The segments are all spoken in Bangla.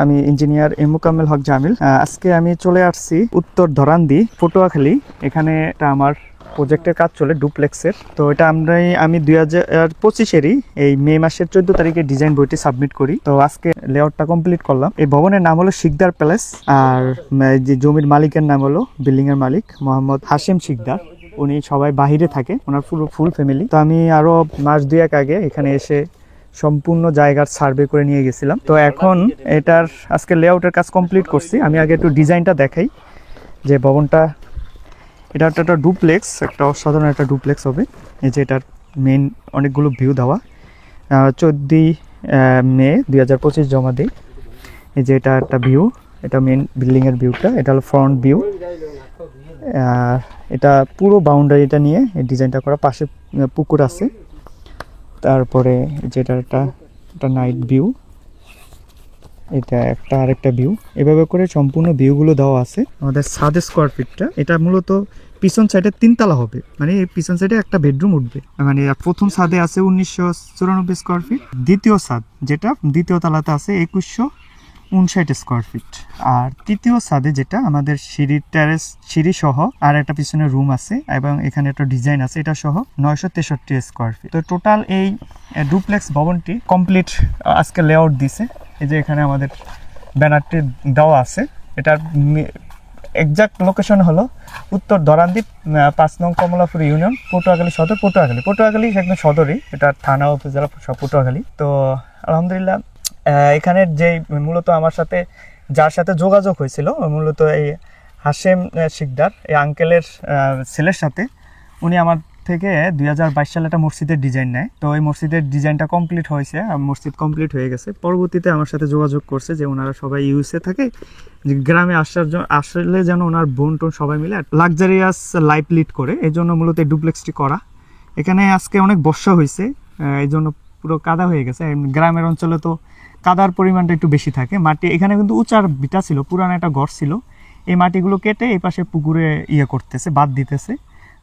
আমি ইঞ্জিনিয়ার মোকাম্মেল হক জামিল। আজকে আমি চলে আসছি উত্তর ধরান্দি পটুয়াখালী। এখানে এটা আমার প্রজেক্টের কাজ চলে ডুপ্লেক্সের। তো এটা আমি 2025-এরই এই মে মাসের 14 তারিখে ডিজাইন বইটি সাবমিট করি। তো আজকে লেআউটটা কমপ্লিট করলাম। এই ভবনের নাম হলো শিকদার প্যালেস, আর যে জমির মালিকের নাম হলো বিল্ডিং এর মালিক মোহাম্মদ হাশেম শিকদার। উনি সবাই বাহিরে থাকে, ওনার পুরো ফুল ফ্যামিলি। তো আমি আরো মাস দুয়েক আগে এখানে এসে সম্পূর্ণ জায়গার সার্ভে করে নিয়ে গেছিলাম। তো এখন এটার আজকে লেআউটের কাজ কমপ্লিট করছি। আমি আগে একটু ডিজাইনটা দেখাই যে ভবনটা, এটা একটা ডুপ্লেক্স, একটা অসাধারণ একটা ডুপ্লেক্স হবে। এই যে এটার মেইন অনেকগুলো ভিউ দেওয়া। 14 মে 2025 জমা দিই। এই যে এটা একটা ভিউ, এটা মেইন বিল্ডিংয়ের ভিউটা, এটা হলো ফ্রন্ট ভিউ। এটা পুরো বাউন্ডারিটা নিয়ে এই ডিজাইনটা করা, পাশে পুকুর আছে। তারপরে যেটা একটা নাইট ভিউ, এটা একটা আরেকটা ভিউ, এভাবে করে সম্পূর্ণ ভিউগুলো দেওয়া আছে। আমাদের ছাদ স্কোয়ার ফিটটা, এটা মূলত পিছন সাইডে 3 তলা হবে, মানে এই পিছন সাইডে একটা বেডরুম উঠবে। মানে প্রথম ছাদে আছে 1994 স্কোয়ার ফিট, দ্বিতীয় ছাদ যেটা দ্বিতীয় তলাতে আছে 2159 স্কোয়ার ফিট, আর তৃতীয় ছাদে যেটা আমাদের সিঁড়ি সহ আর একটা পিছনে রুম আছে এবং এখানে একটা ডিজাইন আছে, এটা সহ 963 স্কোয়ার ফিট। তো টোটাল এই ডুপ্লেক্স ভবনটি কমপ্লিট আজকে লেআউট দিছে। এই যে এখানে আমাদের ব্যানারটি দেওয়া আছে। এটার এক্সাক্ট লোকেশন হলো উত্তর ধরান্দি 5 নং কমলাপুর ইউনিয়ন, পটুয়াখালী সদর। পটুয়াখালী একদম সদরই, এটা থানা উপজেলা সব পটুয়াখালী। তো আলহামদুলিল্লাহ এখানের যে মূলত আমার সাথে যার সাথে যোগাযোগ হয়েছিল, মূলত এই হাশেম শিকদার, এই আঙ্কেলের ছেলের সাথে, উনি আমার থেকে 2022 সালে একটা মসজিদের ডিজাইন নেয়। তো এই মসজিদের ডিজাইনটা কমপ্লিট হয়েছে, মসজিদ কমপ্লিট হয়ে গেছে। পরবর্তীতে আমার সাথে যোগাযোগ করছে যে ওনারা সবাই ইউএসএ থাকে, যে গ্রামে আসলে যেন ওনার বোন টোন সবাই মিলে লাক্সারিয়াস লাইফ লিড করে, এই জন্য মূলত এই ডুপ্লেক্সটি করা। এখানে আজকে অনেক বর্ষা হয়েছে, এই জন্য পুরো কাদা হয়ে গেছে। গ্রামের অঞ্চলে তো কাদার পরিমাণটা একটু বেশি থাকে। মাটি এখানে কিন্তু উঁচার ভিটা ছিল, পুরানো একটা ঘর ছিল। এই মাটিগুলো কেটে এই পাশে পুকুরে করতেছে, বাদ দিতেছে।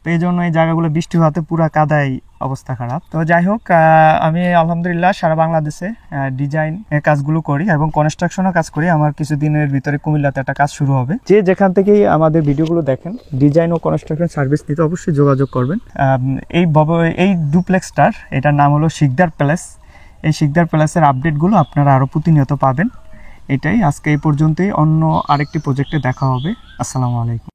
তো এই জন্য এই জায়গাগুলো বৃষ্টি হওয়াতে পুরা কাদায় অবস্থা খারাপ। তো যাই হোক, আমি আলহামদুলিল্লাহ সারা বাংলাদেশে ডিজাইন কাজগুলো করি এবং কনস্ট্রাকশনও কাজ করি। আমার কিছুদিনের ভিতরে কুমিল্লাতে একটা কাজ শুরু হবে। যে যেখান থেকেই আমাদের ভিডিওগুলো দেখেন, ডিজাইন ও কনস্ট্রাকশন সার্ভিস নিতে অবশ্যই যোগাযোগ করবেন। এই ডুপ্লেক্সটার এটার নাম হলো শিকদার প্যালেস। এই শিকদার প্যালেসের আপডেটগুলো আপনারা আরও প্রতিনিয়ত পাবেন। এটাই আজকে এই পর্যন্তই, অন্য আরেকটি প্রজেক্টে দেখা হবে। আসসালামু আলাইকুম।